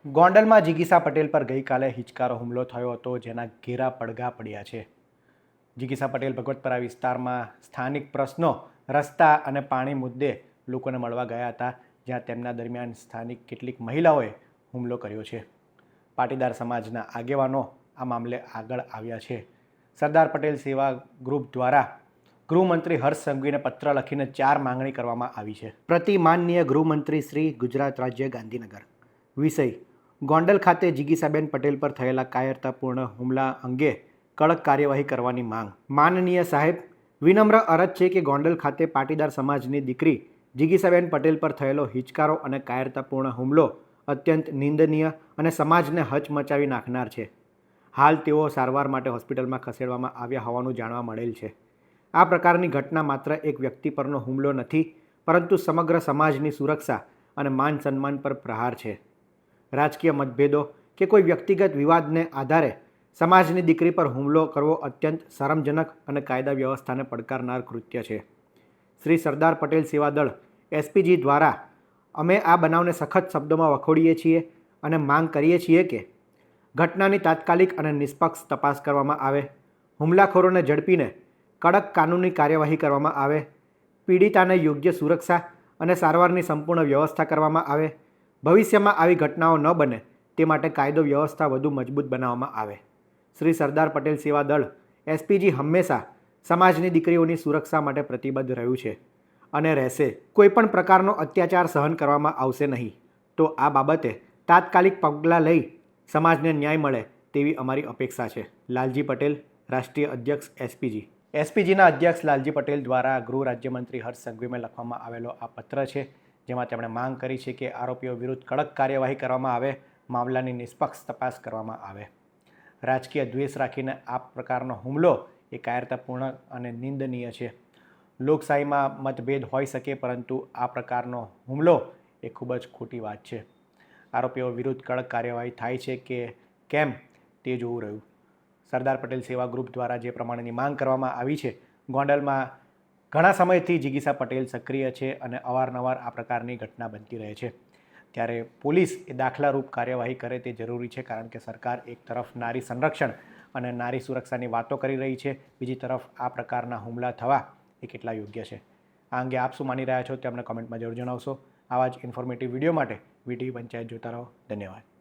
ગોંડલમાં જિગીસા પટેલ પર ગઈકાલે હિચકારો હુમલો થયો હતો, જેના ઘેરા પડઘા પડ્યા છે. જિગીસા પટેલ ભગવતપરા વિસ્તારમાં સ્થાનિક પ્રશ્નો, રસ્તા અને પાણી મુદ્દે લોકોને મળવા ગયા હતા, જ્યાં તેમના દરમિયાન સ્થાનિક કેટલીક મહિલાઓએ હુમલો કર્યો છે. પાટીદાર સમાજના આગેવાનો આ મામલે આગળ આવ્યા છે. સરદાર પટેલ સેવા ગ્રુપ દ્વારા ગૃહમંત્રી હર્ષ સંઘવીને પત્ર લખીને 4 માંગણી કરવામાં આવી છે. પ્રતિ માનનીય ગૃહમંત્રી શ્રી, ગુજરાત રાજ્ય, ગાંધીનગર. વિષય: ગોંડલ ખાતે જિગીસાબેન પટેલ પર થયેલા કાયરતાપૂર્ણ હુમલા અંગે કડક કાર્યવાહી કરવાની માંગ. માનનીય સાહેબ, વિનમ્ર અરજ છે કે ગોંડલ ખાતે પાટીદાર સમાજની દીકરી જિગીસાબેન પટેલ પર થયેલો હિચકારો અને કાયરતાપૂર્ણ હુમલો અત્યંત નિંદનીય અને સમાજને હચમચાવી નાખનાર છે. હાલ તેઓ સારવાર માટે હોસ્પિટલમાં ખસેડવામાં આવ્યા હોવાનું જાણવા મળેલ છે. આ પ્રકારની ઘટના માત્ર એક વ્યક્તિ પરનો હુમલો નથી, પરંતુ સમગ્ર સમાજની સુરક્ષા અને માન સન્માન પર પ્રહાર છે. રાજકીય મતભેદો કે કોઈ વ્યક્તિગત વિવાદને આધારે સમાજની દીકરી પર હુમલો કરવો અત્યંત શરમજનક અને કાયદા વ્યવસ્થાને પડકારનાર કૃત્ય છે. શ્રી સરદાર પટેલ સેવા દળ એસપીજી દ્વારા અમે આ બનાવને સખત શબ્દોમાં વખોડીએ છીએ અને માંગ કરીએ છીએ કે ઘટનાની તાત્કાલિક અને નિષ્પક્ષ તપાસ કરવામાં આવે, હુમલાખોરોને ઝડપીને કડક કાનૂની કાર્યવાહી કરવામાં આવે, પીડિતાને યોગ્ય સુરક્ષા અને સારવારની સંપૂર્ણ વ્યવસ્થા કરવામાં આવે, ભવિષ્યમાં આવી ઘટનાઓ ન બને તે માટે કાયદો વ્યવસ્થા વધુ મજબૂત બનાવવામાં આવે. શ્રી સરદાર પટેલ સેવા દળ એસપીજી હંમેશા સમાજની દીકરીઓની સુરક્ષા માટે પ્રતિબદ્ધ રહ્યું છે અને રહેશે. કોઈપણ પ્રકારનો અત્યાચાર સહન કરવામાં આવશે નહીં. તો આ બાબતે તાત્કાલિક પગલાં લઈ સમાજને ન્યાય મળે તેવી અમારી અપેક્ષા છે. લાલજી પટેલ, રાષ્ટ્રીય અધ્યક્ષ, એસપીજી. એસપીજીના અધ્યક્ષ લાલજી પટેલ દ્વારા ગૃહ રાજ્યમંત્રી હર્ષ સંઘવીને લખવામાં આવેલો આ પત્ર છે, જેમાં તેમણે માંગ કરી છે કે આરોપીઓ વિરુદ્ધ કડક કાર્યવાહી કરવામાં આવે, મામલાની નિષ્પક્ષ તપાસ કરવામાં આવે. રાજકીય દ્વેષ રાખીને આ પ્રકારનો હુમલો એ કાયરતાપૂર્ણ અને નિંદનીય છે. લોકશાહીમાં મતભેદ હોઈ શકે, પરંતુ આ પ્રકારનો હુમલો એ ખૂબ જ ખોટી વાત છે. આરોપીઓ વિરુદ્ધ કડક કાર્યવાહી થાય છે કે કેમ તે જોવું રહ્યું. સરદાર પટેલ સેવા ગ્રુપ દ્વારા જે પ્રમાણેની માંગ કરવામાં આવી છે, ગોંડલમાં ઘણા સમયથી જિગીસા પટેલ સક્રિય છે અને અવારનવાર આ પ્રકારની ઘટના બનતી રહે છે. ત્યારે પોલીસ એ દાખલારૂપ કાર્યવાહી કરે તે જરૂરી છે, કારણ કે સરકાર એક તરફ નારી સંરક્ષણ અને નારી સુરક્ષાની વાતો કરી રહી છે, બીજી તરફ આ પ્રકારના હુમલા થવા એ કેટલા યોગ્ય છે. આ અંગે આપ શું માની રહ્યા છો તે અમને કોમેન્ટમાં જરૂર જણાવશો. આવા જ ઇન્ફોર્મેટિવ વિડીયો માટે વીટીવી પંચાયત જોતા રહો. ધન્યવાદ.